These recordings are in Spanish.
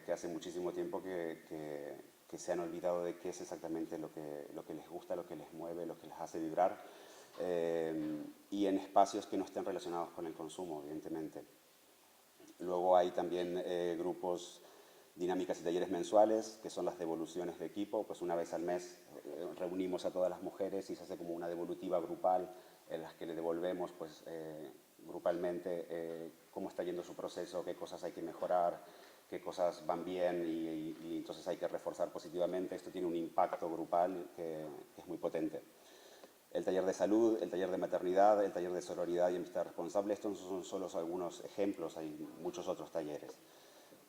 que hace muchísimo tiempo que se han olvidado de qué es exactamente lo que les gusta, lo que les mueve, lo que les hace vibrar, y en espacios que no estén relacionados con el consumo, evidentemente. Luego hay también grupos, dinámicas y talleres mensuales, que son las devoluciones de equipo. Pues una vez al mes reunimos a todas las mujeres y se hace como una devolutiva grupal en las que le devolvemos pues, grupalmente cómo está yendo su proceso, qué cosas hay que mejorar, qué cosas van bien y entonces hay que reforzar positivamente. Esto tiene un impacto grupal que es muy potente. El taller de salud, el taller de maternidad, el taller de sororidad y amistad responsable, estos son solo algunos ejemplos, hay muchos otros talleres.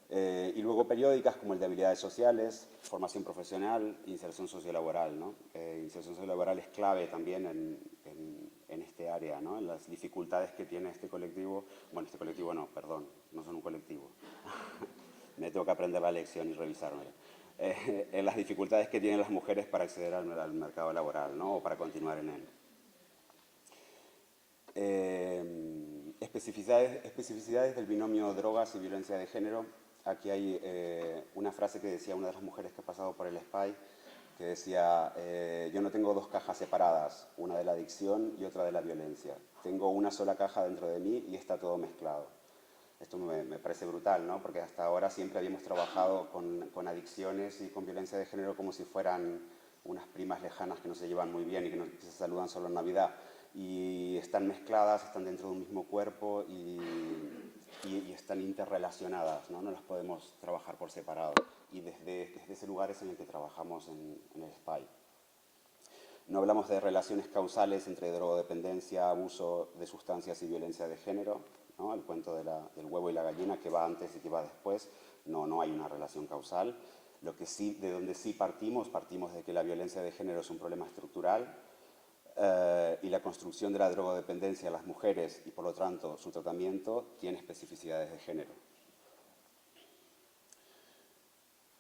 Y luego periódicas como el de habilidades sociales, formación profesional, inserción sociolaboral, ¿no? Inserción sociolaboral es clave también en este área, ¿no? En las dificultades que tiene este colectivo. Bueno, este colectivo no, perdón, no son un colectivo. Me tengo que aprender la lección y revisármela. En las dificultades que tienen las mujeres para acceder al mercado laboral, ¿no? O para continuar en él. Especificidades del binomio drogas y violencia de género. Aquí hay una frase que decía una de las mujeres que ha pasado por el SPY, que decía, yo no tengo dos cajas separadas, una de la adicción y otra de la violencia. Tengo una sola caja dentro de mí y está todo mezclado. Esto me parece brutal, ¿no? Porque hasta ahora siempre habíamos trabajado con adicciones y con violencia de género como si fueran unas primas lejanas que no se llevan muy bien y que se saludan solo en Navidad. Y están mezcladas, están dentro de un mismo cuerpo y están interrelacionadas, ¿no? No las podemos trabajar por separado. Y desde ese lugar es en el que trabajamos en el SPY. No hablamos de relaciones causales entre drogodependencia, abuso de sustancias y violencia de género, ¿no? El cuento del huevo y la gallina, que va antes y que va después. No hay una relación causal. Lo que sí, de donde sí partimos de que la violencia de género es un problema estructural, y la construcción de la drogodependencia a las mujeres y por lo tanto su tratamiento tiene especificidades de género.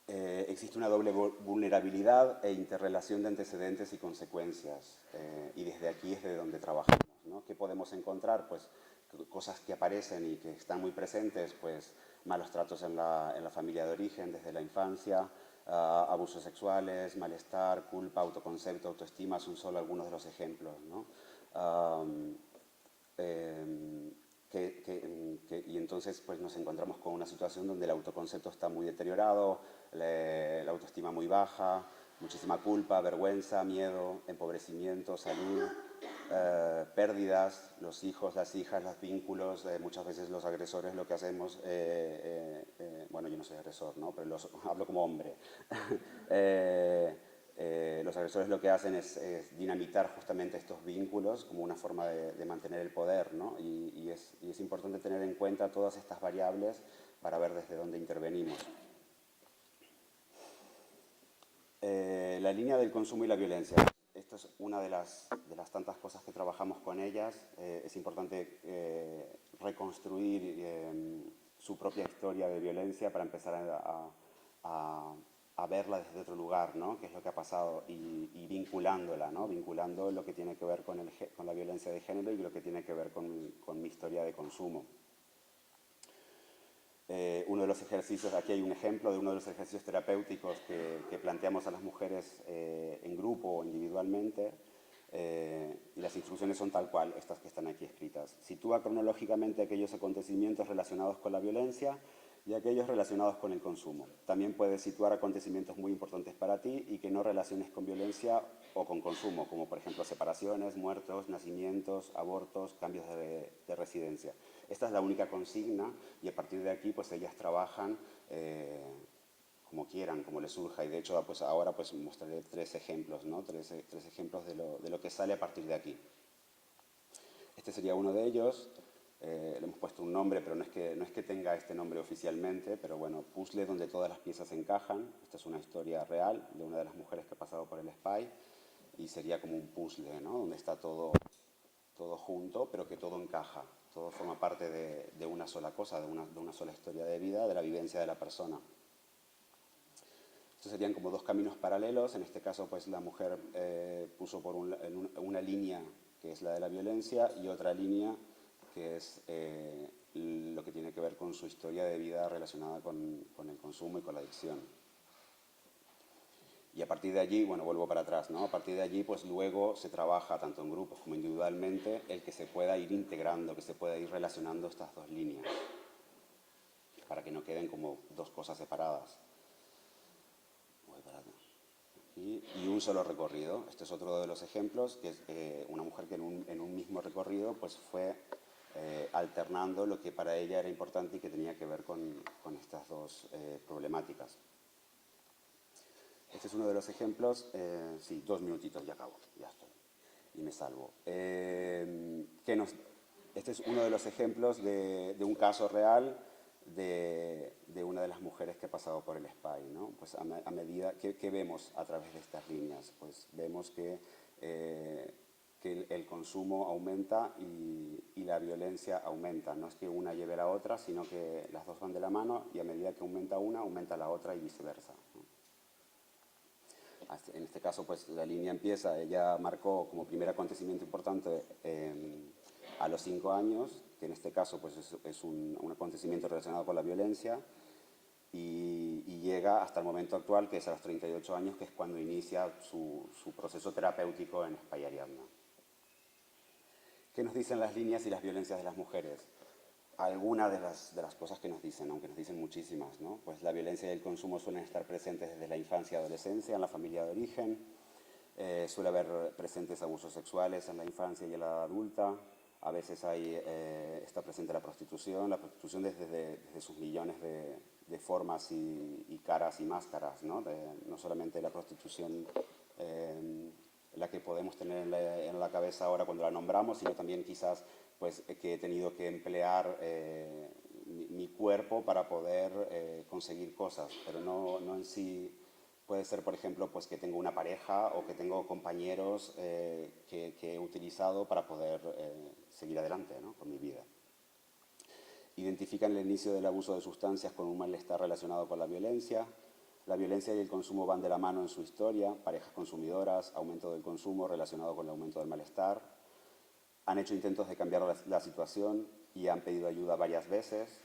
Existe una doble vulnerabilidad e interrelación de antecedentes y consecuencias, y desde aquí es de donde trabajamos, ¿no? ¿Qué podemos encontrar? Pues cosas que aparecen y que están muy presentes, pues malos tratos en la familia de origen desde la infancia, abusos sexuales, malestar, culpa, autoconcepto, autoestima, son solo algunos de los ejemplos, ¿no? Y entonces pues nos encontramos con una situación donde el autoconcepto está muy deteriorado, la autoestima muy baja, muchísima culpa, vergüenza, miedo, empobrecimiento, salud, pérdidas, los hijos, las hijas, los vínculos, muchas veces los agresores lo que hacemos, bueno, yo no soy agresor, ¿no? Pero hablo como hombre. Los agresores lo que hacen es dinamitar justamente estos vínculos como una forma de mantener el poder, ¿no? Y es importante tener en cuenta todas estas variables para ver desde dónde intervenimos. La línea del consumo y la violencia. Esto es una de las tantas cosas que trabajamos con ellas. Es importante reconstruir su propia historia de violencia para empezar a verla desde otro lugar, ¿no? Qué es lo que ha pasado y vinculándola, ¿no? Vinculando lo que tiene que ver con la violencia de género y lo que tiene que ver con mi historia de consumo. Uno de los ejercicios, aquí hay un ejemplo de uno de los ejercicios terapéuticos que planteamos a las mujeres en grupo o individualmente, y las instrucciones son tal cual, estas que están aquí escritas. Sitúa cronológicamente aquellos acontecimientos relacionados con la violencia y aquellos relacionados con el consumo. También puedes situar acontecimientos muy importantes para ti y que no relaciones con violencia o con consumo, como por ejemplo separaciones, muertos, nacimientos, abortos, cambios de residencia. Esta es la única consigna y a partir de aquí pues ellas trabajan como quieran, como les surja, y de hecho pues ahora pues mostraré tres ejemplos, ¿no? Tres ejemplos de lo que sale a partir de aquí. Este sería uno de ellos. Le hemos puesto un nombre, pero no es que tenga este nombre oficialmente, pero bueno, puzzle donde todas las piezas encajan. Esta es una historia real de una de las mujeres que ha pasado por el SPY y sería como un puzzle, ¿no? Donde está todo junto, pero que todo encaja, todo forma parte de una sola cosa, de una sola historia de vida, de la vivencia de la persona. Estos serían como dos caminos paralelos. En este caso, pues la mujer puso por una línea que es la de la violencia y otra línea que es lo que tiene que ver con su historia de vida relacionada con el consumo y con la adicción. Y a partir de allí, bueno, vuelvo para atrás, ¿no? A partir de allí, pues luego se trabaja, tanto en grupos como individualmente, el que se pueda ir integrando, que se pueda ir relacionando estas dos líneas, para que no queden como dos cosas separadas. Voy para atrás. Y un solo recorrido. Este es otro de los ejemplos, que es una mujer que en un mismo recorrido pues fue alternando lo que para ella era importante y que tenía que ver con estas dos problemáticas. Este es uno de los ejemplos, sí, 2 minutitos y acabo, ya estoy, y me salvo. Este es uno de los ejemplos de un caso real de una de las mujeres que ha pasado por el SPAI, ¿no? Pues a medida que vemos a través de estas líneas, pues vemos que el consumo aumenta y la violencia aumenta. No es que una lleve a la otra, sino que las dos van de la mano y a medida que aumenta una, aumenta la otra y viceversa, ¿no? En este caso, pues la línea empieza, ella marcó como primer acontecimiento importante a los 5 años, que en este caso pues es un acontecimiento relacionado con la violencia, y llega hasta el momento actual, que es a los 38 años, que es cuando inicia su proceso terapéutico en SPAI Ariadna. ¿Qué nos dicen las líneas y las violencias de las mujeres? Algunas de las cosas que nos dicen, aunque nos dicen muchísimas, ¿no? Pues la violencia y el consumo suelen estar presentes desde la infancia y adolescencia en la familia de origen, suele haber presentes abusos sexuales en la infancia y en la adulta, a veces está presente la prostitución desde sus millones de formas y caras y máscaras, ¿no? No solamente la prostitución la que podemos tener en la cabeza ahora cuando la nombramos, sino también quizás pues, que he tenido que emplear mi cuerpo para poder conseguir cosas, pero no en sí. Puede ser, por ejemplo, pues que tengo una pareja o que tengo compañeros que he utilizado para poder seguir adelante, ¿no? Con mi vida. Identifican el inicio del abuso de sustancias con un malestar relacionado con la violencia. La violencia y el consumo van de la mano en su historia, parejas consumidoras, aumento del consumo relacionado con el aumento del malestar. Han hecho intentos de cambiar la situación y han pedido ayuda varias veces.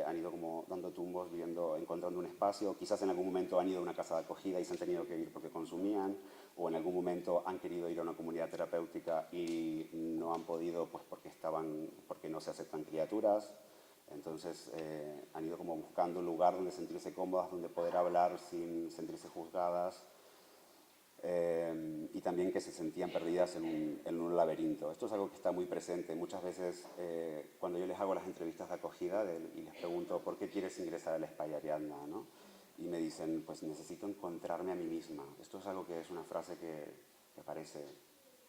Han ido como dando tumbos, encontrando un espacio. Quizás en algún momento han ido a una casa de acogida y se han tenido que ir porque consumían, o en algún momento han querido ir a una comunidad terapéutica y no han podido pues porque no se aceptan criaturas. Entonces han ido como buscando un lugar donde sentirse cómodas, donde poder hablar sin sentirse juzgadas, y también que se sentían perdidas en un laberinto. Esto es algo que está muy presente. Muchas veces cuando yo les hago las entrevistas de acogida y les pregunto ¿por qué quieres ingresar al SPAI Ariadna?, ¿no? Y me dicen, pues necesito encontrarme a mí misma. Esto es algo que es una frase que aparece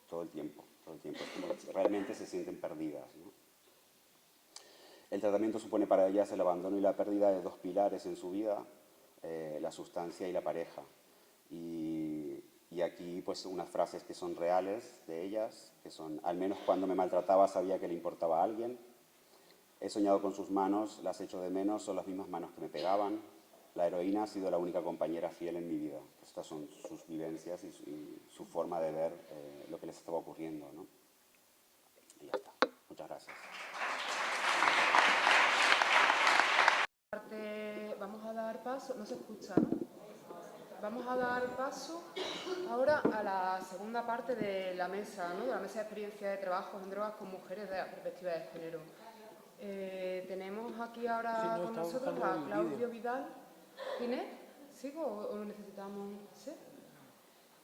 todo el tiempo. Es como que realmente se sienten perdidas, ¿no? El tratamiento supone para ellas el abandono y la pérdida de 2 pilares en su vida, la sustancia y la pareja. Y aquí pues unas frases que son reales de ellas, que son: al menos cuando me maltrataba sabía que le importaba a alguien, he soñado con sus manos, las echo de menos, son las mismas manos que me pegaban, la heroína ha sido la única compañera fiel en mi vida. Estas son sus vivencias y su forma de ver lo que les estaba ocurriendo, ¿no? Y ya está. Muchas gracias. Vamos a dar paso, no se escucha, ¿no? Vamos a dar paso ahora a la segunda parte de la mesa, ¿no? De la mesa de experiencia de trabajo en drogas con mujeres de la perspectiva de género. Tenemos aquí ahora con nosotros a Claudio Vidal Ginés. ¿Sigo o necesitamos? ¿Sí?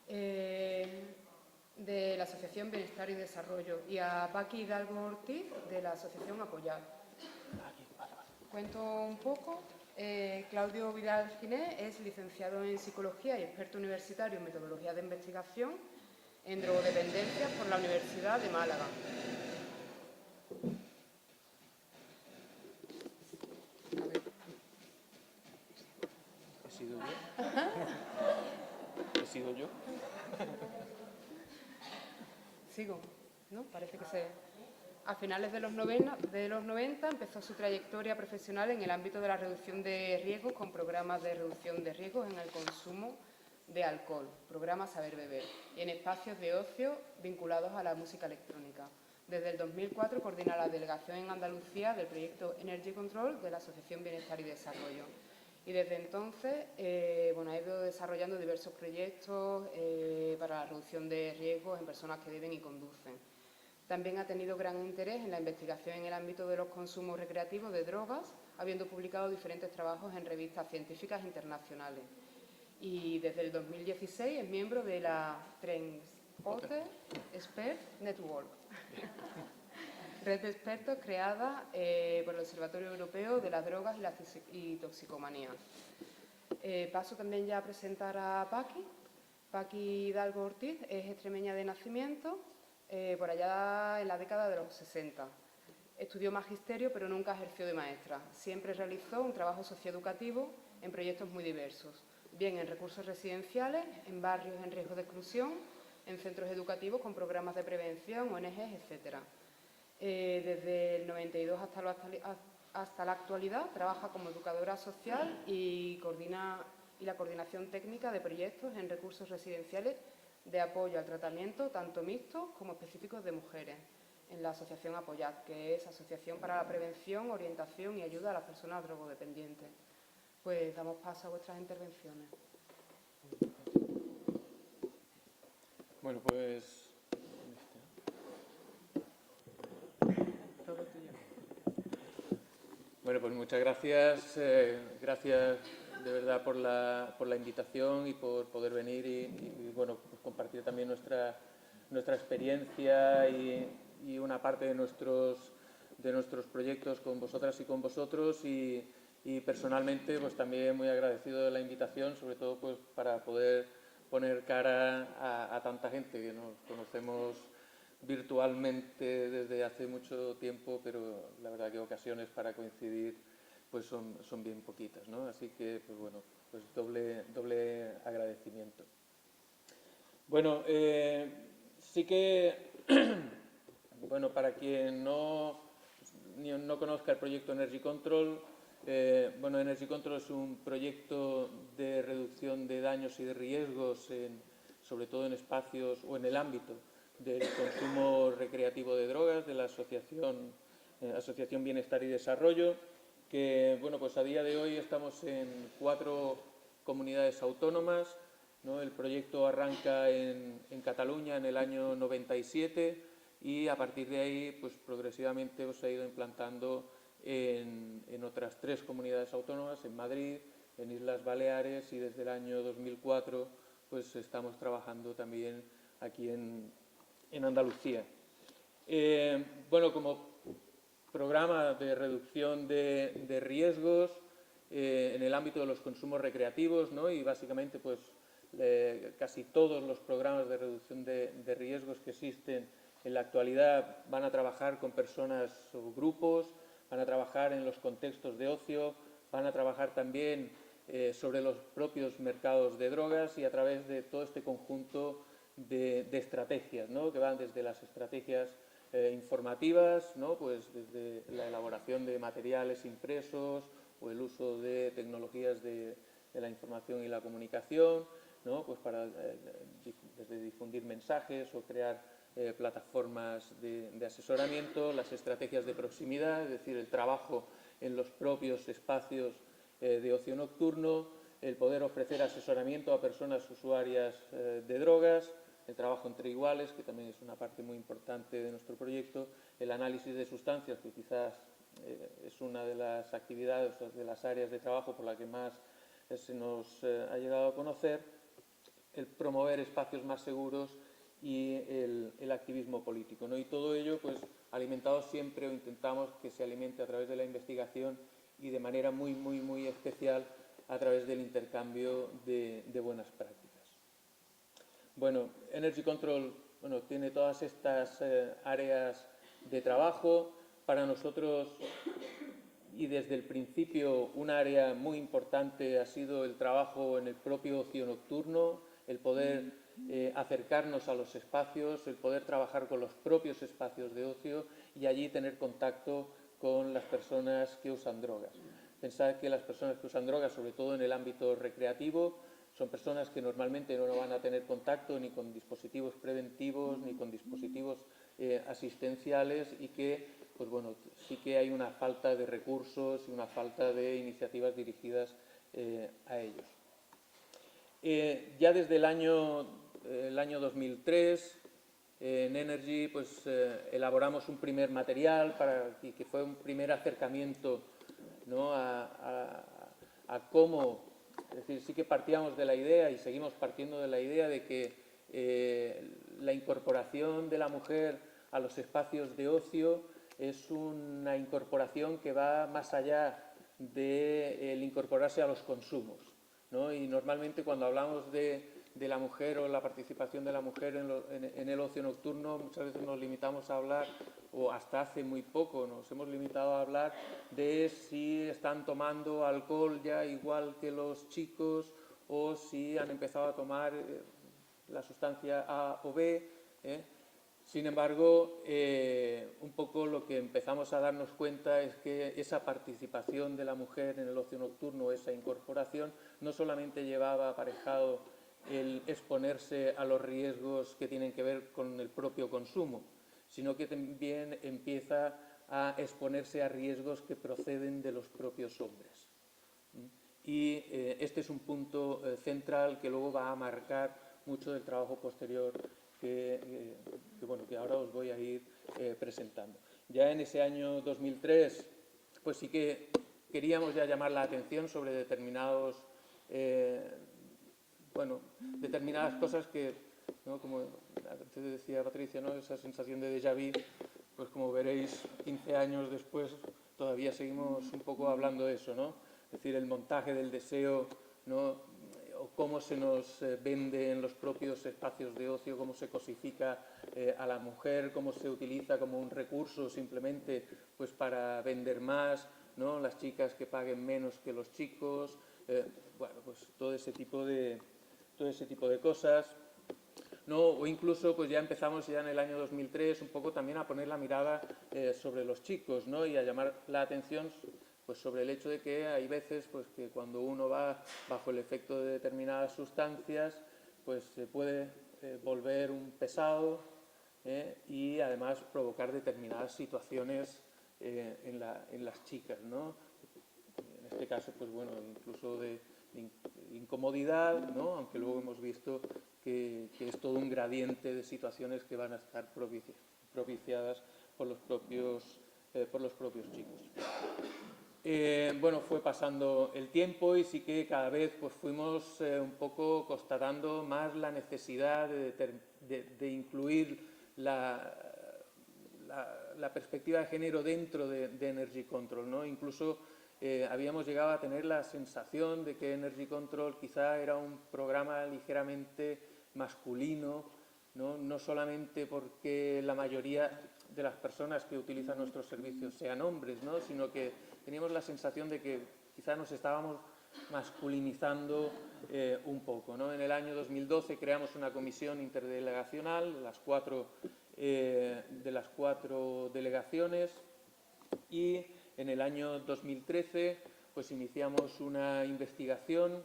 De la Asociación Bienestar y Desarrollo, y a Paqui Hidalgo Ortiz de la Asociación Apoyar. Cuento un poco. Claudio Vidal Ginés es licenciado en Psicología y experto universitario en Metodología de Investigación en Drogodependencias por la Universidad de Málaga. ¿He sido yo? ¿He sido yo? Sigo, ¿no? Parece que se... A finales de los 90 empezó su trayectoria profesional en el ámbito de la reducción de riesgos con programas de reducción de riesgos en el consumo de alcohol, programa Saber Beber, y en espacios de ocio vinculados a la música electrónica. Desde el 2004 coordina la delegación en Andalucía del proyecto Energy Control de la Asociación Bienestar y Desarrollo. Y desde entonces ha ido desarrollando diversos proyectos para la reducción de riesgos en personas que beben y conducen. También ha tenido gran interés en la investigación en el ámbito de los consumos recreativos de drogas, habiendo publicado diferentes trabajos en revistas científicas internacionales. Y desde el 2016 es miembro de la Transporter Expert Network, red de expertos creada por el Observatorio Europeo de las Drogas y Toxicomanía. Paso también ya a presentar a Paqui. Paqui Hidalgo Ortiz es extremeña de nacimiento, por allá en la década de los 60. Estudió magisterio, pero nunca ejerció de maestra. Siempre realizó un trabajo socioeducativo en proyectos muy diversos, bien en recursos residenciales, en barrios en riesgo de exclusión, en centros educativos con programas de prevención, ONGs, etc. Desde el 92 hasta la actualidad trabaja como educadora social y la coordinación técnica de proyectos en recursos residenciales de apoyo al tratamiento, tanto mixtos como específicos de mujeres, en la asociación Apoyad, que es Asociación para la Prevención, Orientación y Ayuda a las Personas Drogodependientes. Pues damos paso a vuestras intervenciones. Bueno, pues... Bueno, pues muchas gracias. Gracias de verdad por la invitación y por poder venir y bueno, pues compartir también nuestra experiencia y una parte de nuestros proyectos con vosotras y con vosotros y personalmente pues también muy agradecido de la invitación, sobre todo pues para poder poner cara a tanta gente que nos conocemos virtualmente desde hace mucho tiempo, pero la verdad que ocasiones para coincidir pues son bien poquitas, ¿no? Así que pues bueno, pues doble agradecimiento. Bueno, sí que bueno, para quien no conozca el proyecto Energy Control, bueno, Energy Control es un proyecto de reducción de daños y de riesgos, sobre todo en espacios o en el ámbito del consumo recreativo de drogas de la Asociación Bienestar y Desarrollo, que bueno, pues a día de hoy estamos en 4 comunidades autónomas, ¿no? El proyecto arranca en Cataluña en el año 97 y a partir de ahí pues progresivamente se ha ido implantando en otras 3 comunidades autónomas, en Madrid, en Islas Baleares y desde el año 2004 pues estamos trabajando también aquí en Andalucía. Bueno, como programa de reducción de riesgos en el ámbito de los consumos recreativos, ¿no? Y básicamente pues casi todos los programas de reducción de riesgos que existen en la actualidad van a trabajar con personas o grupos, van a trabajar en los contextos de ocio, van a trabajar también sobre los propios mercados de drogas y a través de todo este conjunto de estrategias, ¿no? Que van desde las estrategias informativas, ¿no? Pues desde la elaboración de materiales impresos o el uso de tecnologías de la información y la comunicación, ¿no? Pues para desde difundir mensajes o crear plataformas de asesoramiento, las estrategias de proximidad, es decir, el trabajo en los propios espacios de ocio nocturno, el poder ofrecer asesoramiento a personas usuarias de drogas, el trabajo entre iguales, que también es una parte muy importante de nuestro proyecto, el análisis de sustancias, que quizás es una de las actividades, de las áreas de trabajo por la que más se nos ha llegado a conocer, el promover espacios más seguros y el activismo político, ¿no? Y todo ello pues alimentado siempre, o intentamos que se alimente a través de la investigación y de manera muy especial a través del intercambio de buenas prácticas. Bueno, Energy Control tiene todas estas áreas de trabajo. Para nosotros, y desde el principio, un área muy importante ha sido el trabajo en el propio ocio nocturno, el poder acercarnos a los espacios, el poder trabajar con los propios espacios de ocio y allí tener contacto con las personas que usan drogas. Pensad que las personas que usan drogas, sobre todo en el ámbito recreativo, son personas que normalmente no van a tener contacto ni con dispositivos preventivos ni con dispositivos asistenciales y que, pues bueno, sí que hay una falta de recursos y una falta de iniciativas dirigidas a ellos. Ya desde el año 2003, en Energy pues, elaboramos un primer material que fue un primer acercamiento, ¿no?, a cómo, es decir, sí que partíamos de la idea y seguimos partiendo de la idea de que la incorporación de la mujer a los espacios de ocio es una incorporación que va más allá del incorporarse a los consumos, ¿no? Y normalmente cuando hablamos de la mujer o la participación de la mujer en el ocio nocturno, muchas veces nos limitamos a hablar, o hasta hace muy poco nos hemos limitado a hablar de si están tomando alcohol ya igual que los chicos o si han empezado a tomar la sustancia A o B. Sin embargo, un poco lo que empezamos a darnos cuenta es que esa participación de la mujer en el ocio nocturno, esa incorporación, no solamente llevaba aparejado el exponerse a los riesgos que tienen que ver con el propio consumo, sino que también empieza a exponerse a riesgos que proceden de los propios hombres. Y este es un punto central que luego va a marcar mucho del trabajo posterior que ahora os voy a ir presentando. Ya en ese año 2003, pues sí que queríamos ya llamar la atención sobre determinadas cosas que, ¿no?, como antes decía Patricia, ¿no?, esa sensación de déjà vu, pues como veréis, 15 años después todavía seguimos un poco hablando de eso, ¿no? Es decir, el montaje del deseo, ¿no?, o cómo se nos vende en los propios espacios de ocio, cómo se cosifica a la mujer, cómo se utiliza como un recurso simplemente pues para vender más, ¿no?, las chicas que paguen menos que los chicos, bueno, pues todo ese tipo de cosas, ¿no? O incluso pues ya empezamos ya en el año 2003 un poco también a poner la mirada sobre los chicos, ¿no?, y a llamar la atención pues sobre el hecho de que hay veces pues que cuando uno va bajo el efecto de determinadas sustancias pues se puede volver un pesado y además provocar determinadas situaciones en las chicas, ¿no? En este caso pues bueno, incluso de incomodidad, ¿no?, aunque luego hemos visto que es todo un gradiente de situaciones que van a estar propiciadas por los propios chicos. Bueno, fue pasando el tiempo y sí que cada vez pues, fuimos un poco constatando más la necesidad de incluir la perspectiva de género dentro de Energy Control, ¿no? Incluso habíamos llegado a tener la sensación de que Energy Control quizá era un programa ligeramente masculino, no solamente porque la mayoría de las personas que utilizan nuestros servicios sean hombres, ¿no?, sino que teníamos la sensación de que quizá nos estábamos masculinizando un poco, ¿no? En el año 2012 creamos una comisión interdelegacional de las cuatro delegaciones y en el año 2013 pues iniciamos una investigación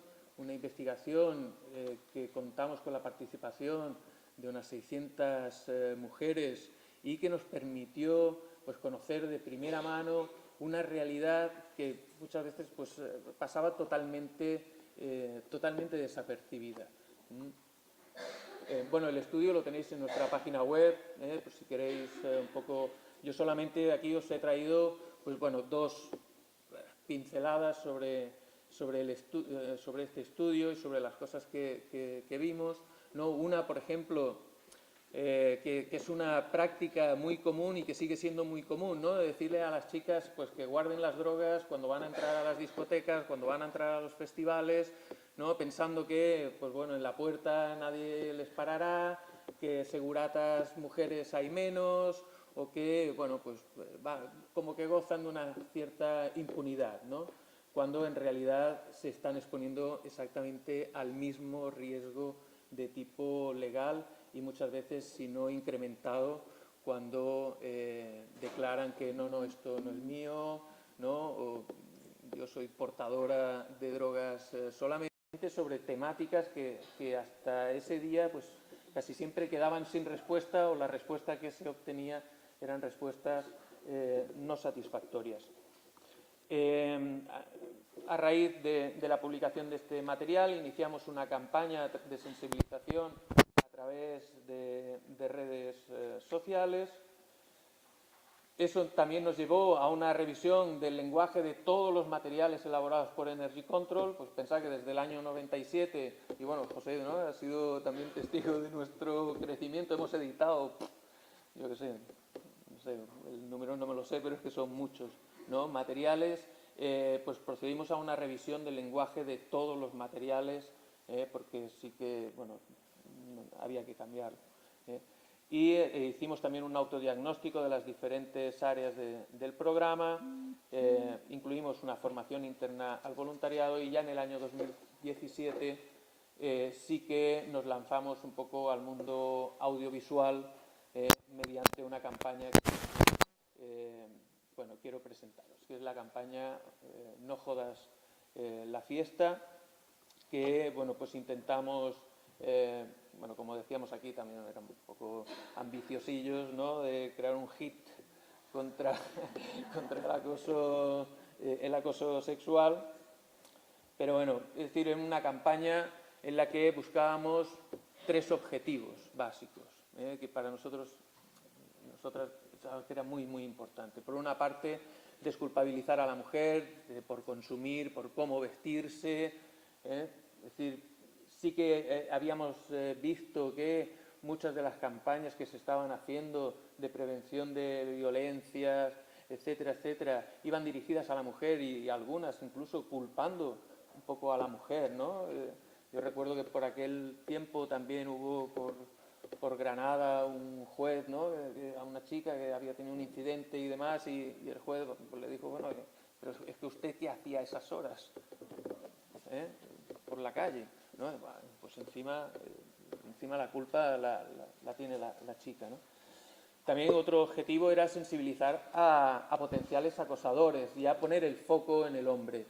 que contamos con la participación de unas 600 mujeres y que nos permitió pues, conocer de primera mano una realidad que muchas veces pues, pasaba totalmente desapercibida. Bueno, el estudio lo tenéis en nuestra página web, pues si queréis un poco. Yo solamente aquí os he traído pues, bueno, dos pinceladas sobre este estudio y sobre las cosas que vimos, ¿no? Una, por ejemplo, que es una práctica muy común y que sigue siendo muy común, ¿no?, de decirle a las chicas pues, que guarden las drogas cuando van a entrar a las discotecas, cuando van a entrar a los festivales, ¿no?, pensando que pues, bueno, en la puerta nadie les parará, que seguratas mujeres hay menos o que bueno, pues, como que gozan de una cierta impunidad, ¿no?, cuando en realidad se están exponiendo exactamente al mismo riesgo de tipo legal y muchas veces, si no incrementado, cuando declaran que no, esto no es mío, ¿no?, o yo soy portadora de drogas solamente sobre temáticas que hasta ese día pues casi siempre quedaban sin respuesta o la respuesta que se obtenía eran respuestas no satisfactorias. A raíz de la publicación de este material iniciamos una campaña de sensibilización a través de redes sociales. Eso también nos llevó a una revisión del lenguaje de todos los materiales elaborados por Energy Control. Pues pensad que desde el año 97, y bueno, José, ¿no?, ha sido también testigo de nuestro crecimiento, hemos editado, yo qué sé, no sé, el número no me lo sé, pero es que son muchos, ¿no?, materiales. Pues procedimos a una revisión del lenguaje de todos los materiales, porque sí que, bueno, había que cambiarlo. Y hicimos también un autodiagnóstico de las diferentes áreas del programa, incluimos una formación interna al voluntariado y ya en el año 2017 sí que nos lanzamos un poco al mundo audiovisual mediante una campaña que bueno, quiero presentaros, que es la campaña No jodas la fiesta, que bueno, pues intentamos, bueno, como decíamos aquí, también eran un poco ambiciosillos, ¿no?, de crear un hit contra el acoso sexual, pero bueno, es decir, en una campaña en la que buscábamos 3 objetivos básicos, que para nosotras era muy, muy importante. Por una parte, desculpabilizar a la mujer por consumir, por cómo vestirse, es decir, sí que habíamos visto que muchas de las campañas que se estaban haciendo de prevención de violencias, etcétera, etcétera, iban dirigidas a la mujer y algunas incluso culpando un poco a la mujer, ¿no? Yo recuerdo que por aquel tiempo también hubo por Granada un juez, ¿no?, a una chica que había tenido un incidente y demás, y el juez pues, le dijo, bueno, pero es que usted ¿qué hacía a esas horas por la calle? ¿No? Pues encima la culpa la tiene la chica, ¿no? También otro objetivo era sensibilizar a potenciales acosadores y a poner el foco en el hombre,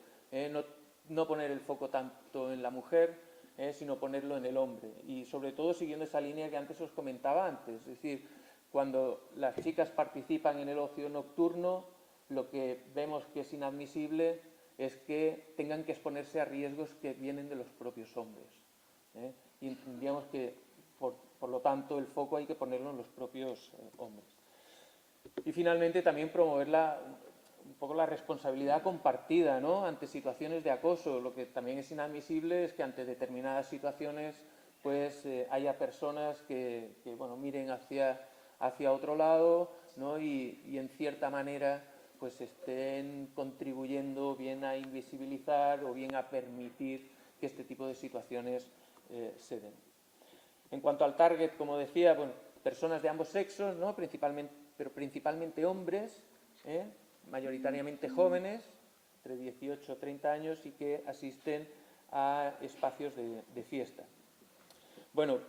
no poner el foco tanto en la mujer, sino ponerlo en el hombre. Y sobre todo siguiendo esa línea que antes os comentaba antes, es decir, cuando las chicas participan en el ocio nocturno, lo que vemos que es inadmisible es que tengan que exponerse a riesgos que vienen de los propios hombres. Y entendíamos que, por lo tanto, el foco hay que ponerlo en los propios hombres. Y finalmente también promover un poco la responsabilidad compartida, ¿no?, ante situaciones de acoso. Lo que también es inadmisible es que ante determinadas situaciones pues haya personas que bueno, miren hacia otro lado, ¿no?, y en cierta manera pues estén contribuyendo bien a invisibilizar o bien a permitir que este tipo de situaciones se den. En cuanto al target, como decía, bueno, personas de ambos sexos, ¿no?, pero principalmente hombres, mayoritariamente jóvenes, entre 18 y 30 años, y que asisten a espacios de fiesta. Bueno,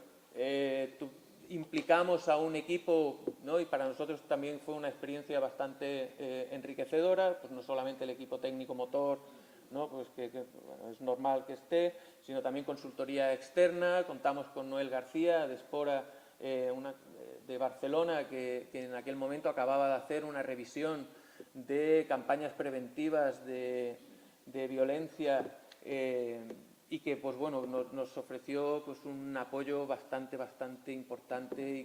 implicamos a un equipo, ¿no?, y para nosotros también fue una experiencia bastante enriquecedora, pues no solamente el equipo técnico-motor, ¿no?, pues que bueno, es normal que esté, sino también consultoría externa. Contamos con Noel García, de Espora, de Barcelona, que en aquel momento acababa de hacer una revisión de campañas preventivas de violencia y que pues bueno, nos ofreció pues un apoyo bastante importante y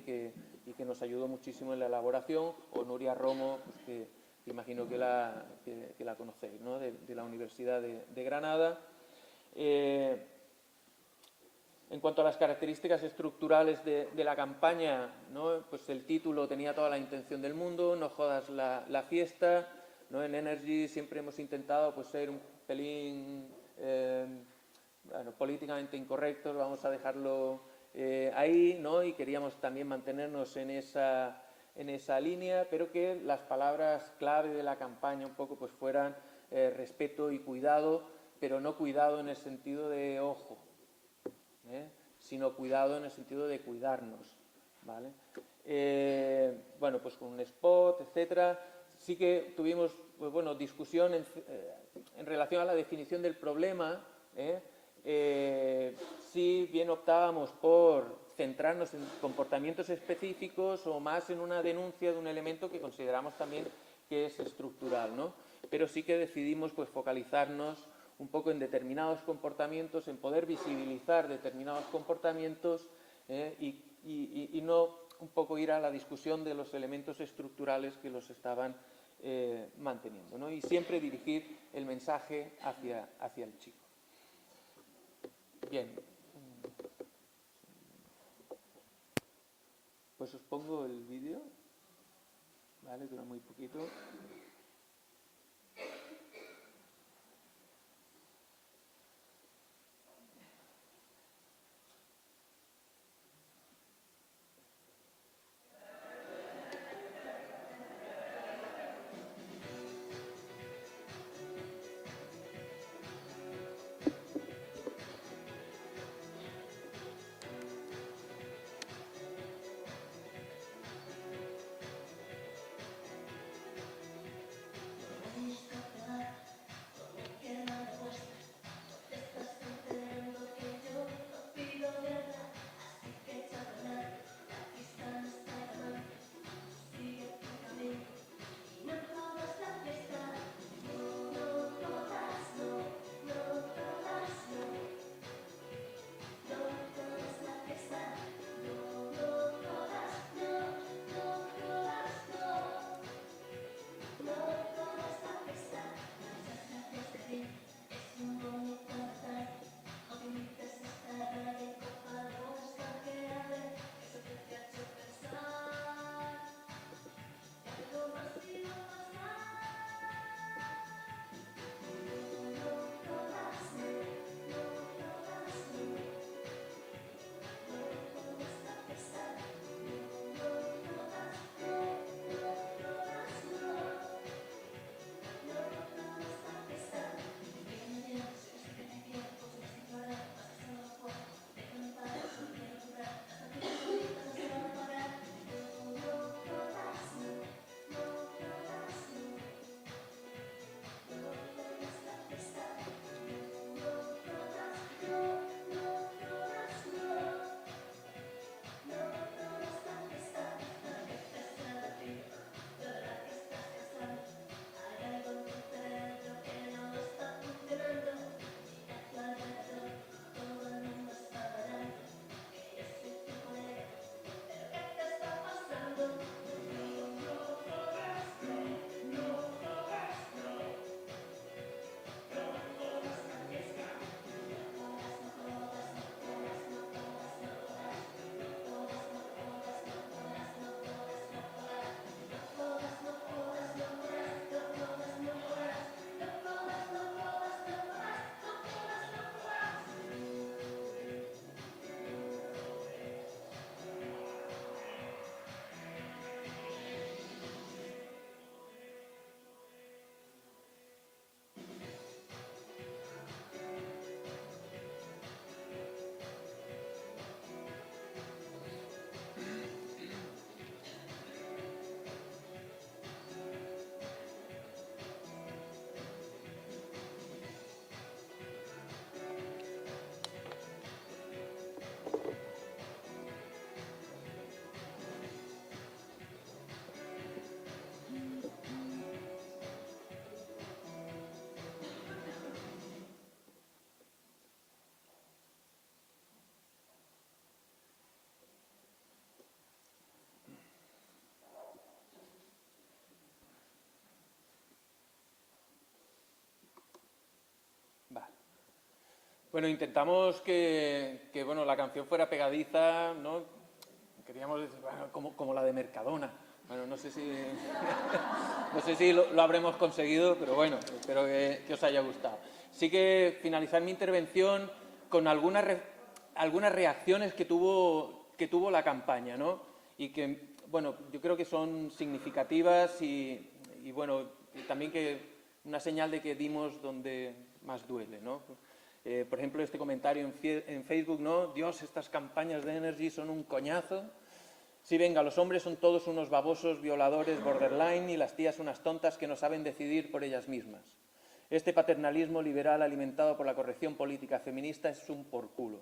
que nos ayudó muchísimo en la elaboración. O Nuria Romo, pues que imagino que la conocéis, ¿no?, de la Universidad de Granada. En cuanto a las características estructurales de la campaña, ¿no?, pues el título tenía toda la intención del mundo, no jodas la fiesta, ¿no? En Energy siempre hemos intentado pues ser un pelín bueno, políticamente incorrectos, vamos a dejarlo ahí, ¿no?, y queríamos también mantenernos en esa línea, pero que las palabras clave de la campaña un poco pues fueran respeto y cuidado, pero no cuidado en el sentido de ojo, sino cuidado en el sentido de cuidarnos, ¿vale? Bueno, pues con un spot, etcétera. Sí que tuvimos pues bueno, discusión en relación a la definición del problema. Sí, bien optábamos por centrarnos en comportamientos específicos o más en una denuncia de un elemento que consideramos también que es estructural, ¿no? Pero sí que decidimos pues, focalizarnos un poco en determinados comportamientos, en poder visibilizar determinados comportamientos y no un poco ir a la discusión de los elementos estructurales que los estaban manteniendo, ¿no? Y siempre dirigir el mensaje hacia el chico. Bien. Pues os pongo el vídeo, ¿vale? Dura muy poquito. Bueno, intentamos que bueno, la canción fuera pegadiza, ¿no? Queríamos decir, bueno, como la de Mercadona. Bueno, no sé si, no sé si lo habremos conseguido, pero bueno, espero que os haya gustado. Sí que finalizar mi intervención con algunas reacciones que tuvo la campaña, ¿no? Y que, bueno, yo creo que son significativas y bueno, y también que una señal de que dimos donde más duele, ¿no? Por ejemplo, este comentario en Facebook, ¿no? Dios, estas campañas de Energy son un coñazo. Sí, venga, los hombres son todos unos babosos, violadores, borderline, y las tías unas tontas que no saben decidir por ellas mismas. Este paternalismo liberal alimentado por la corrección política feminista es un por culo.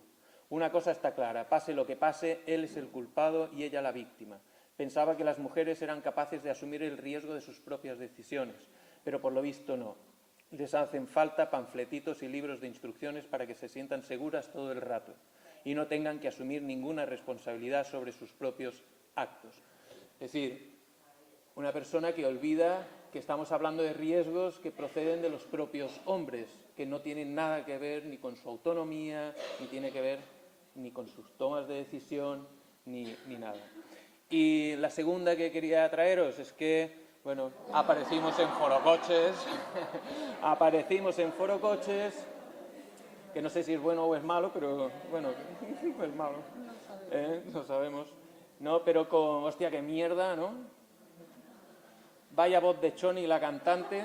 Una cosa está clara, pase lo que pase, él es el culpado y ella la víctima. Pensaba que las mujeres eran capaces de asumir el riesgo de sus propias decisiones, pero por lo visto no. Les hacen falta panfletitos y libros de instrucciones para que se sientan seguras todo el rato y no tengan que asumir ninguna responsabilidad sobre sus propios actos. Es decir, una persona que olvida que estamos hablando de riesgos que proceden de los propios hombres, que no tienen nada que ver ni con su autonomía, ni tiene que ver ni con sus tomas de decisión, ni nada. Y la segunda que quería traeros es que, bueno, aparecimos en Forocoches, que no sé si es bueno o es malo, pero bueno, es malo, no sabemos. No, pero con, hostia, qué mierda, ¿no? Vaya voz de Choni, la cantante.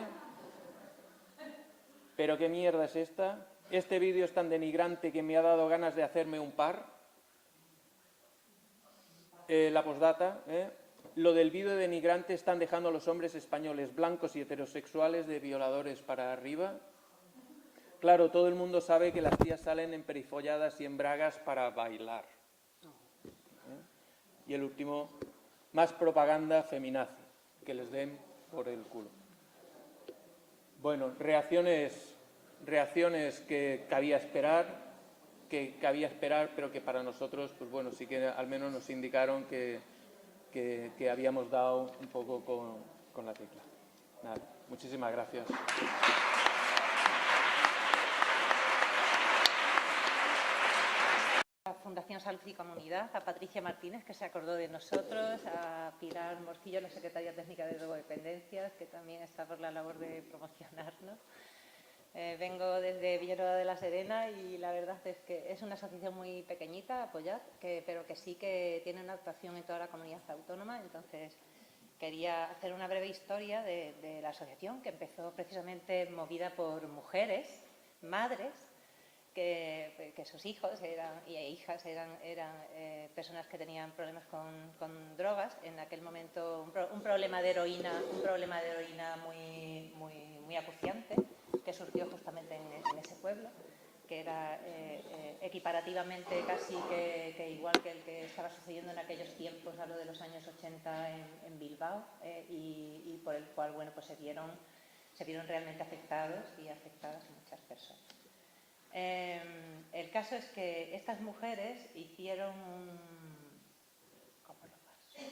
Pero qué mierda es esta. Este vídeo es tan denigrante que me ha dado ganas de hacerme un par. La postdata. Lo del vídeo denigrante están dejando a los hombres españoles blancos y heterosexuales de violadores para arriba. Claro, todo el mundo sabe que las tías salen en perifolladas y en bragas para bailar. Y el último, más propaganda feminazi, que les den por el culo. Bueno, reacciones que cabía esperar, pero que para nosotros, pues bueno, sí que al menos nos indicaron que habíamos dado un poco con la tecla. Nada, muchísimas gracias. A Fundación Salud y Comunidad, a Patricia Martínez, que se acordó de nosotros, a Pilar Morcillo, la secretaria técnica de drogodependencias, que también está por la labor de promocionarnos. Vengo desde Villanueva de la Serena y la verdad es que es una asociación muy pequeñita, Apoyad, pero que sí que tiene una actuación en toda la comunidad autónoma. Entonces, quería hacer una breve historia de la asociación, que empezó precisamente movida por mujeres, madres, que sus hijos e hijas eran personas que tenían problemas con drogas. En aquel momento un problema de heroína muy acuciante, que surgió justamente en ese pueblo, que era equiparativamente casi que igual que el que estaba sucediendo en aquellos tiempos, a lo de los años 80 en Bilbao, y por el cual, bueno, pues se vieron realmente afectados y afectadas muchas personas. El caso es que estas mujeres hicieron ¿cómo lo paso? Sí.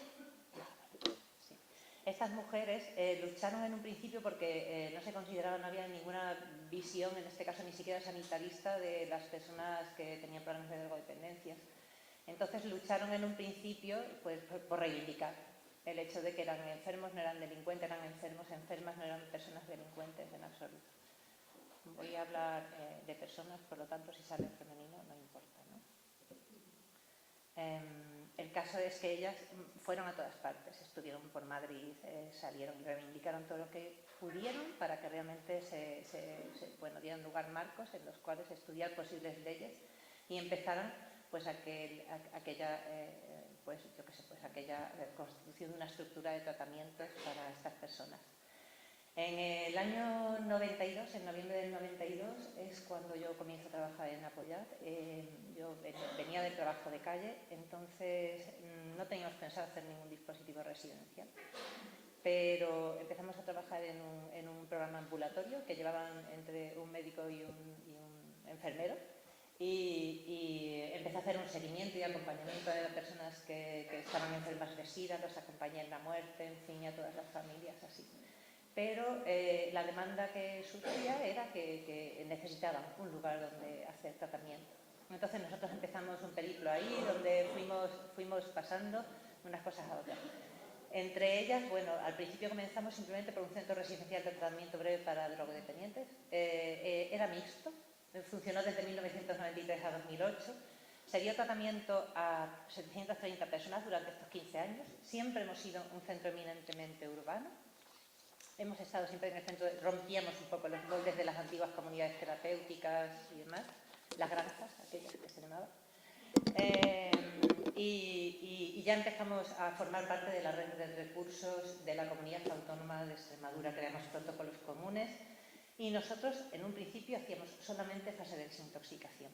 Estas mujeres lucharon en un principio porque no se consideraba, no había ninguna visión, en este caso ni siquiera sanitarista, de las personas que tenían problemas de drogodependencias. Entonces lucharon en un principio pues, por reivindicar el hecho de que eran enfermos, no eran delincuentes, eran enfermos, enfermas, no eran personas delincuentes en absoluto. Voy a hablar de personas, por lo tanto, si sale en femenino no importa, ¿no? El caso es que ellas fueron a todas partes, estuvieron por Madrid, salieron y reivindicaron todo lo que pudieron para que realmente dieran lugar marcos en los cuales estudiar posibles leyes y empezaran pues aquella constitución de una estructura de tratamientos para estas personas. En el año 92, en noviembre del 92, es cuando yo comienzo a trabajar en Apoyad. Yo venía del trabajo de calle, entonces no teníamos pensado hacer ningún dispositivo residencial, pero empezamos a trabajar en un programa ambulatorio que llevaban entre un médico y un enfermero, y empecé a hacer un seguimiento y acompañamiento de personas que estaban enfermas de SIDA, los acompañé en la muerte, en fin, a todas las familias así. Pero la demanda que surgía era que necesitaban un lugar donde hacer tratamiento. Entonces nosotros empezamos un periplo ahí donde fuimos pasando unas cosas a otras. Entre ellas, bueno, al principio comenzamos simplemente por un centro residencial de tratamiento breve para drogodependientes. Era mixto, funcionó desde 1993 a 2008. Se dio tratamiento a 730 personas durante estos 15 años. Siempre hemos sido un centro eminentemente urbano. Hemos estado siempre en el centro, rompíamos un poco los moldes de las antiguas comunidades terapéuticas y demás, las granjas, aquellas que se llamaban. Y ya empezamos a formar parte de la red de recursos de la Comunidad Autónoma de Extremadura. Creamos protocolos comunes y nosotros en un principio hacíamos solamente fase de desintoxicación.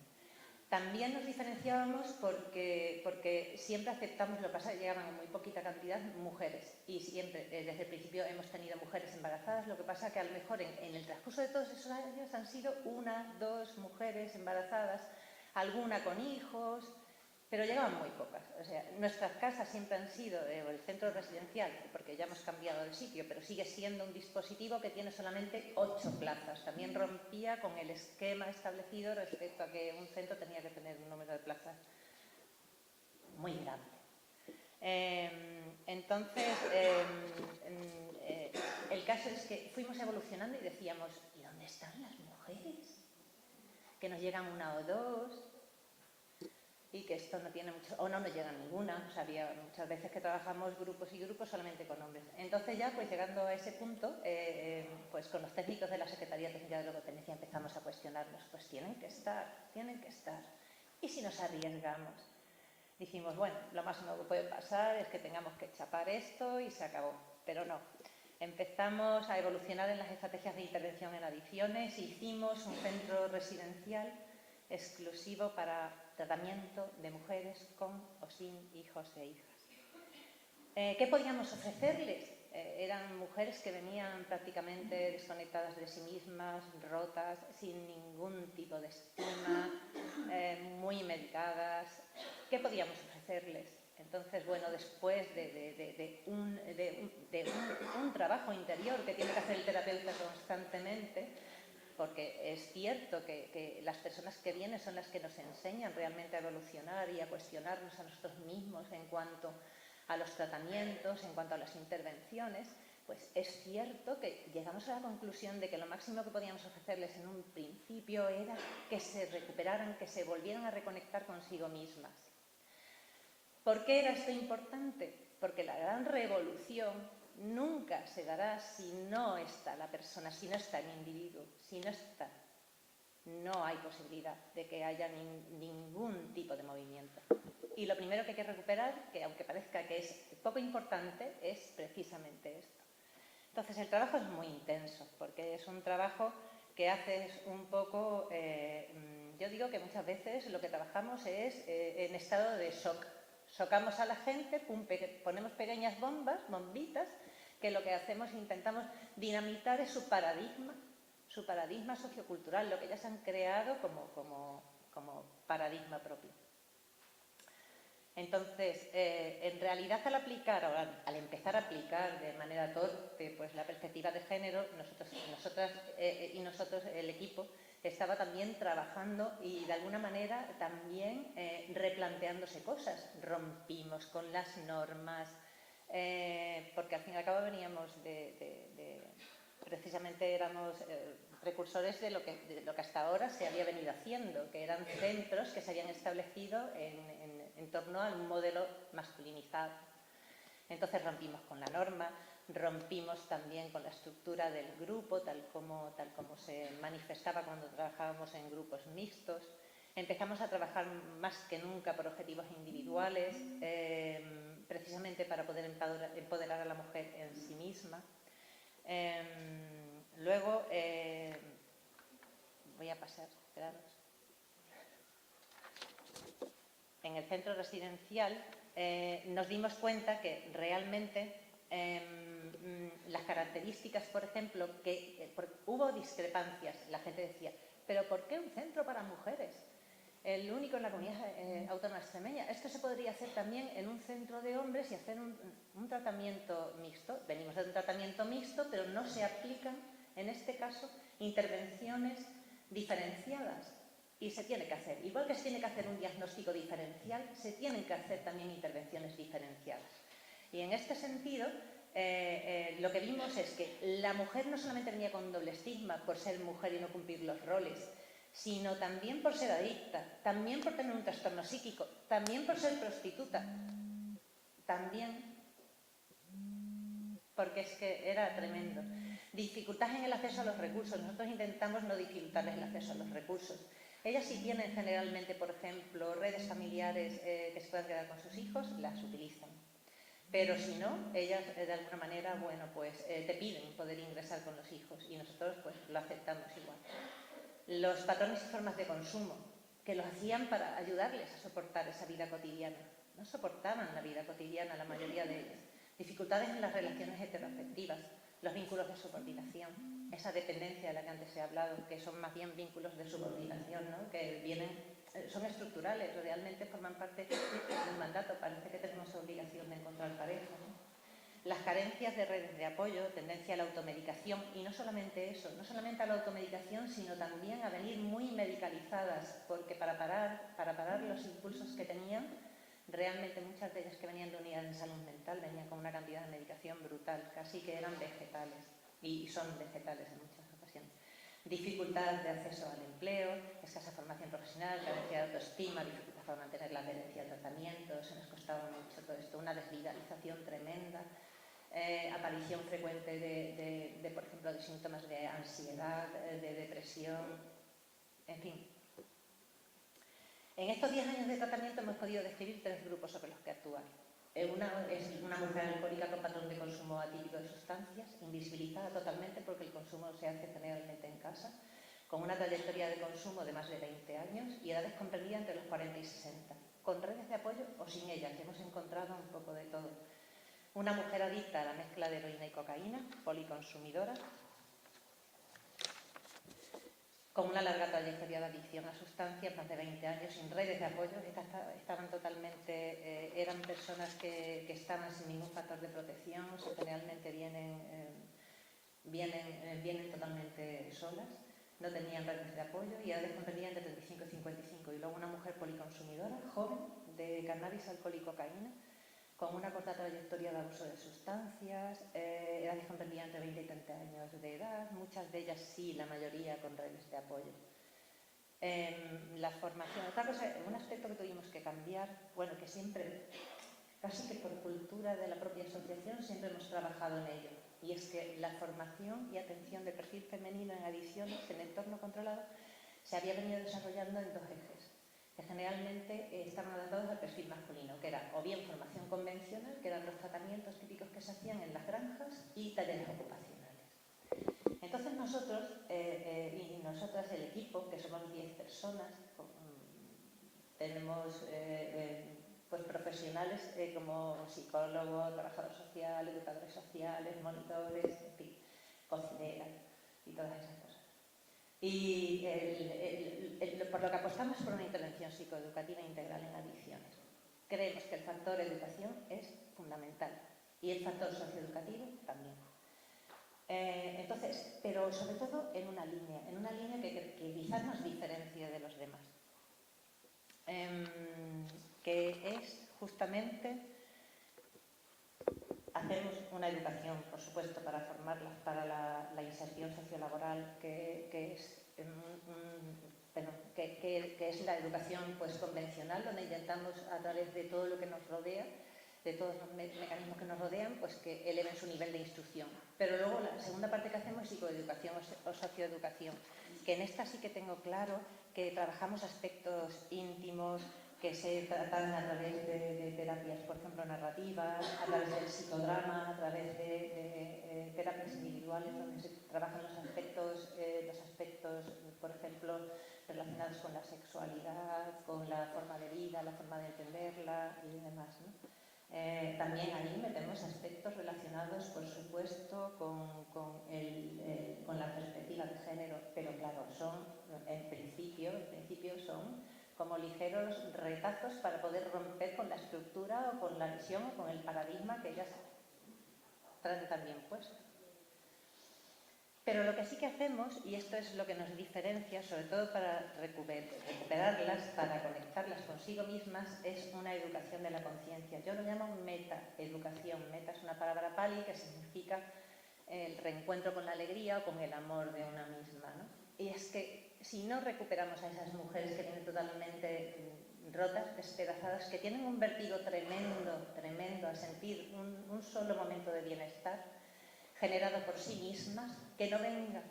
También nos diferenciábamos porque siempre aceptamos, lo que pasa es que llegaban en muy poquita cantidad mujeres y siempre, desde el principio hemos tenido mujeres embarazadas, lo que pasa es que a lo mejor en el transcurso de todos esos años han sido 1, 2 mujeres embarazadas, alguna con hijos, pero llegaban muy pocas. O sea, nuestras casas siempre han sido el centro residencial, porque ya hemos cambiado de sitio, pero sigue siendo un dispositivo que tiene solamente 8 plazas. También rompía con el esquema establecido respecto a que un centro tenía que tener un número de plazas muy grande. Entonces, el caso es que fuimos evolucionando y decíamos, ¿y dónde están las mujeres? Que nos llegan 1 o 2... y que esto no tiene mucho, o no nos llega ninguna. O sea, había muchas veces que trabajamos grupos y grupos solamente con hombres. Entonces ya, pues llegando a ese punto, pues con los técnicos de la Secretaría Técnica de Logopedia empezamos a cuestionarnos, pues tienen que estar. ¿Y si nos arriesgamos? Dijimos, bueno, lo máximo que puede pasar es que tengamos que chapar esto y se acabó. Pero no. Empezamos a evolucionar en las estrategias de intervención en adicciones, hicimos un centro residencial exclusivo para tratamiento de mujeres con o sin hijos e hijas. ¿Qué podíamos ofrecerles? Eran mujeres que venían prácticamente desconectadas de sí mismas, rotas, sin ningún tipo de estima, muy medicadas. ¿Qué podíamos ofrecerles? Entonces, bueno, después de un trabajo interior que tiene que hacer el terapeuta constantemente, porque es cierto que las personas que vienen son las que nos enseñan realmente a evolucionar y a cuestionarnos a nosotros mismos en cuanto a los tratamientos, en cuanto a las intervenciones, pues es cierto que llegamos a la conclusión de que lo máximo que podíamos ofrecerles en un principio era que se recuperaran, que se volvieran a reconectar consigo mismas. ¿Por qué era esto importante? Porque la gran revolución nunca se dará si no está la persona, si no está el individuo, si no está. No hay posibilidad de que haya ningún tipo de movimiento. Y lo primero que hay que recuperar, que aunque parezca que es poco importante, es precisamente esto. Entonces el trabajo es muy intenso, porque es un trabajo que haces un poco, yo digo que muchas veces lo que trabajamos es en estado de shock. Socamos a la gente, ponemos pequeñas bombitas, que lo que hacemos, intentamos dinamitar es su paradigma sociocultural, lo que ellas han creado como paradigma propio. Entonces, en realidad al empezar a aplicar de manera torpe pues, la perspectiva de género, nosotros, el equipo, estaba también trabajando y de alguna manera también replanteándose cosas. Rompimos con las normas, porque al fin y al cabo veníamos precisamente éramos precursores de lo que hasta ahora se había venido haciendo, que eran centros que se habían establecido en torno a un modelo masculinizado. Entonces rompimos con la norma, rompimos también con la estructura del grupo, tal como se manifestaba cuando trabajábamos en grupos mixtos. Empezamos a trabajar más que nunca por objetivos individuales, precisamente para poder empoderar a la mujer en sí misma. Luego, voy a pasar, esperaros. En el centro residencial nos dimos cuenta que realmente las características, por ejemplo, hubo discrepancias. La gente decía, ¿pero por qué un centro para mujeres? El único en la comunidad autónoma extremeña. Esto se podría hacer también en un centro de hombres y hacer un tratamiento mixto. Venimos de un tratamiento mixto, pero no se aplican, en este caso, intervenciones diferenciadas. Y se tiene que hacer. Igual que se tiene que hacer un diagnóstico diferencial, se tienen que hacer también intervenciones diferenciadas. Y en este sentido, lo que vimos es que la mujer no solamente venía con un doble estigma por ser mujer y no cumplir los roles, sino también por ser adicta, también por tener un trastorno psíquico, también por ser prostituta, también porque es que era tremendo. Dificultad en el acceso a los recursos. Nosotros intentamos no dificultarles el acceso a los recursos. Ellas sí tienen generalmente, por ejemplo, redes familiares que se puedan quedar con sus hijos, las utilizan. Pero si no, ellas de alguna manera, bueno, pues te piden poder ingresar con los hijos y nosotros pues lo aceptamos igual. Los patrones y formas de consumo. que los hacían para ayudarles a soportar esa vida cotidiana. No soportaban la vida cotidiana, la mayoría de ellos. Dificultades en las relaciones heteroafectivas, los vínculos de subordinación, esa dependencia de la que antes he hablado, que son más bien vínculos de subordinación, ¿no? Que son estructurales, realmente forman parte del mandato, parece que tenemos obligación de encontrar pareja, ¿no? Las carencias de redes de apoyo, tendencia a la automedicación, y no solamente eso, no solamente a la automedicación, sino también a venir muy medicalizadas, porque para parar los impulsos que tenían, realmente muchas de ellas que venían de unidades de salud mental venían con una cantidad de medicación brutal, casi que eran vegetales, y son vegetales en muchas ocasiones. Dificultad de acceso al empleo, escasa formación profesional, carencia de autoestima, dificultad para mantener la adherencia al tratamiento, se nos costaba mucho todo esto, una desvitalización tremenda, aparición frecuente de, por ejemplo, de síntomas de ansiedad, de depresión, en fin. En estos 10 años de tratamiento hemos podido describir 3 grupos sobre los que actuar. Una es una mujer alcohólica con patrón de consumo atípico de sustancias, invisibilizada totalmente porque el consumo se hace generalmente en casa, con una trayectoria de consumo de más de 20 años y edades comprendidas entre los 40 y 60, con redes de apoyo o sin ellas, hemos encontrado un poco de todo. Una mujer adicta a la mezcla de heroína y cocaína, policonsumidora, con una larga trayectoria de adicción a sustancias, más de 20 años, sin redes de apoyo. Estaban totalmente, eran personas que estaban sin ningún factor de protección, generalmente vienen totalmente solas, no tenían redes de apoyo y edades comprendidas entre 35 y 55. Y luego una mujer policonsumidora, joven, de cannabis, alcohol y cocaína, con una corta trayectoria de abuso de sustancias, edades comprendidas entre 20 y 30 años de edad, muchas de ellas sí, la mayoría con redes de apoyo. La formación, otra cosa, un aspecto que tuvimos que cambiar, bueno, que siempre, casi que por cultura de la propia asociación, siempre hemos trabajado en ello, y es que la formación y atención del perfil femenino en adicciones en entorno controlado se había venido desarrollando en 2 ejes, que generalmente estaban adaptados al perfil masculino, que era o bien formación convencional, que eran los tratamientos típicos que se hacían en las granjas, y talleres ocupacionales. Entonces nosotros, y nosotras, el equipo, que somos 10 personas, tenemos pues profesionales como psicólogos, trabajador social, educadores sociales, monitores, en fin, cocineras y todas esas cosas. Y por lo que apostamos por una intervención psicoeducativa integral en adicciones. Creemos que el factor educación es fundamental y el factor socioeducativo también. Entonces, pero sobre todo en una línea que quizás nos diferencie de los demás, que es justamente hacemos una educación, por supuesto, para formarlas para la inserción sociolaboral, que es la educación pues convencional, donde intentamos a través de todo lo que nos rodea, de todos los mecanismos que nos rodean, pues que eleven su nivel de instrucción. Pero luego la segunda parte que hacemos es psicoeducación o socioeducación, que en esta sí que tengo claro que trabajamos aspectos íntimos, que se tratan a través de terapias, por ejemplo, narrativas, a través del psicodrama, a través de terapias individuales, donde se trabajan los aspectos, por ejemplo, relacionados con la sexualidad, con la forma de vida, la forma de entenderla y demás, ¿no? También ahí metemos aspectos relacionados, por supuesto, con la perspectiva de género, pero claro, son, en principio son como ligeros retazos para poder romper con la estructura o con la visión o con el paradigma que ellas traen también puesto. Pero lo que sí que hacemos, y esto es lo que nos diferencia, sobre todo para recuperarlas, para conectarlas consigo mismas, es una educación de la conciencia. Yo lo llamo metaeducación. Meta es una palabra pali que significa el reencuentro con la alegría o con el amor de una misma, ¿no? Y es que si no recuperamos a esas mujeres que vienen totalmente rotas, despedazadas, que tienen un vértigo tremendo a sentir un solo momento de bienestar, generado por sí mismas, que no venga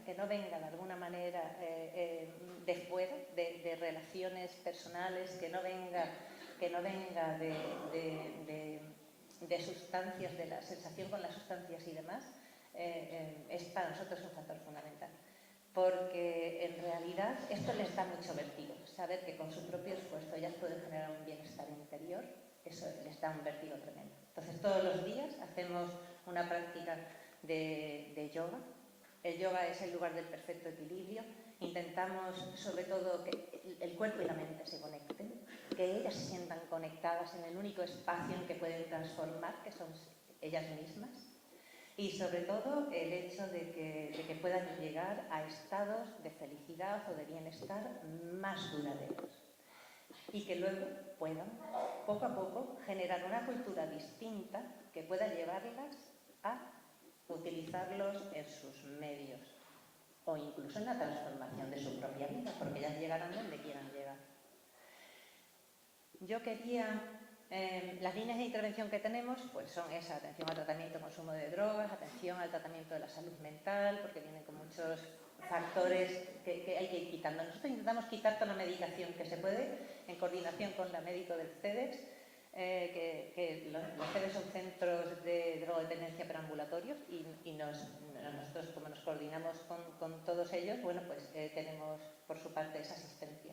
de alguna manera de fuera, de relaciones personales, que no venga de sustancias, de la sensación con las sustancias y demás, es para nosotros un factor fundamental. porque en realidad esto les da mucho vértigo, saber que con su propio esfuerzo ellas pueden generar un bienestar interior, eso les da un vértigo tremendo. Entonces todos los días hacemos una práctica de yoga. El yoga es el lugar del perfecto equilibrio. Intentamos sobre todo que el cuerpo y la mente se conecten, que ellas se sientan conectadas en el único espacio en que pueden transformar, que son ellas mismas. Y sobre todo el hecho de que puedan llegar a estados de felicidad o de bienestar más duraderos. Y que luego puedan, poco a poco, generar una cultura distinta que pueda llevarlas a utilizarlos en sus medios o incluso en la transformación de su propia vida, porque ellas llegarán donde quieran llegar. Yo quería... las líneas de intervención que tenemos pues son esa, atención al tratamiento y consumo de drogas, atención al tratamiento de la salud mental, porque vienen con muchos factores que hay que ir quitando. Nosotros intentamos quitar toda la medicación que se puede, en coordinación con la médico del CEDEX, que los CEDEX son centros de drogodependencia perambulatorios y nosotros, como nos coordinamos con todos ellos, bueno, pues tenemos por su parte esa asistencia.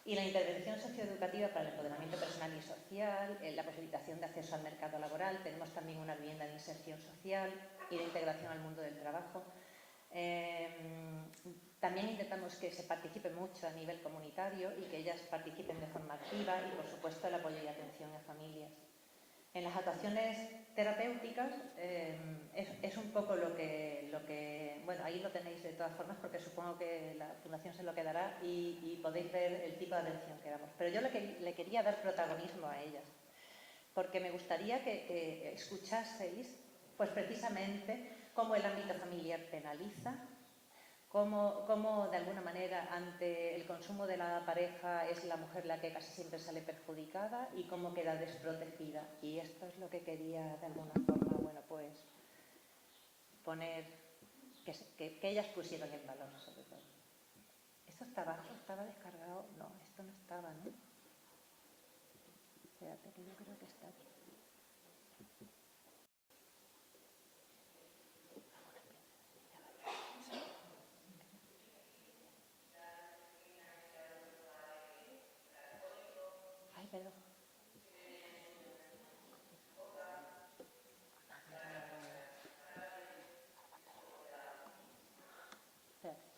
Y la intervención socioeducativa para el empoderamiento personal y social, la posibilitación de acceso al mercado laboral, tenemos también una vivienda de inserción social y de integración al mundo del trabajo. También intentamos que se participe mucho a nivel comunitario y que ellas participen de forma activa y, por supuesto, el apoyo y atención a familias. En las actuaciones terapéuticas es un poco lo que... Bueno, ahí lo tenéis de todas formas porque supongo que la Fundación se lo quedará y podéis ver el tipo de atención que damos. Pero yo le quería dar protagonismo a ellas porque me gustaría que escuchaseis pues precisamente cómo el ámbito familiar penaliza, cómo de alguna manera ante el consumo de la pareja es la mujer la que casi siempre sale perjudicada y cómo queda desprotegida. Y esto es lo que quería de alguna forma, bueno, pues poner, que ellas pusieran en valor sobre todo. ¿Esto está abajo? ¿Estaba descargado? No, esto no estaba, ¿no? Espérate, que yo creo que está aquí. Ay, perdón. Espérate.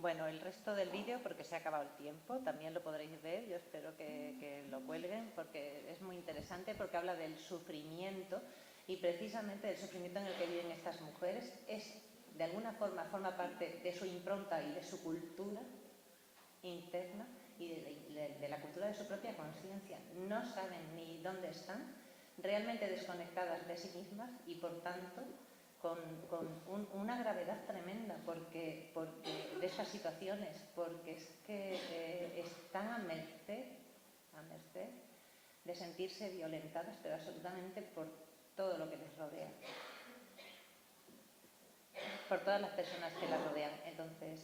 Bueno, el resto del vídeo, porque se ha acabado el tiempo, también lo podréis ver, yo espero que lo cuelguen, porque es muy interesante, porque habla del sufrimiento y precisamente del sufrimiento en el que viven estas mujeres, de alguna forma forma parte de su impronta y de su cultura interna y de la cultura de su propia conciencia. No saben ni dónde están, realmente desconectadas de sí mismas y por tanto con una gravedad tremenda porque de esas situaciones, porque es que están a merced de sentirse violentadas, pero absolutamente por todo lo que les rodea, por todas las personas que las rodean. Entonces,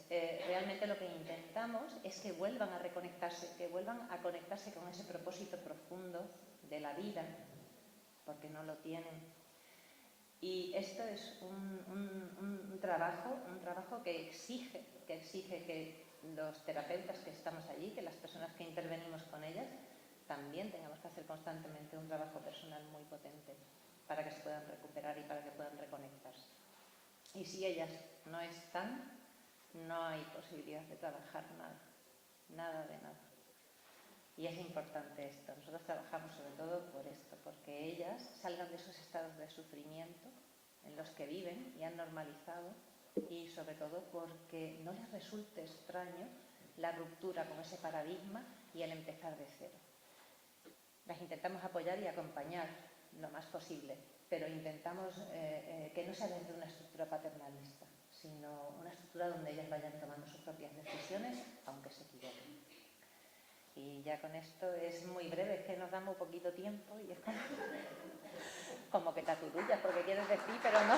realmente lo que intentamos es que vuelvan a reconectarse, que vuelvan a conectarse con ese propósito profundo de la vida, porque no lo tienen. Y esto es un trabajo que exige que los terapeutas que estamos allí, que las personas que intervenimos con ellas, también tengamos que hacer constantemente un trabajo personal muy potente para que se puedan recuperar y para que puedan reconectarse. Y si ellas no están, no hay posibilidad de trabajar nada de nada. Y es importante esto. Nosotros trabajamos sobre todo por esto, porque ellas salgan de esos estados de sufrimiento en los que viven y han normalizado, y sobre todo porque no les resulte extraño la ruptura con ese paradigma y el empezar de cero. Las intentamos apoyar y acompañar lo más posible, pero intentamos que no sea desde una estructura paternalista, sino una estructura donde ellas vayan tomando sus propias decisiones, aunque se equivoquen. Y ya con esto es muy breve, es que nos da muy poquito tiempo y es como que taturullas, porque quieres decir, pero no.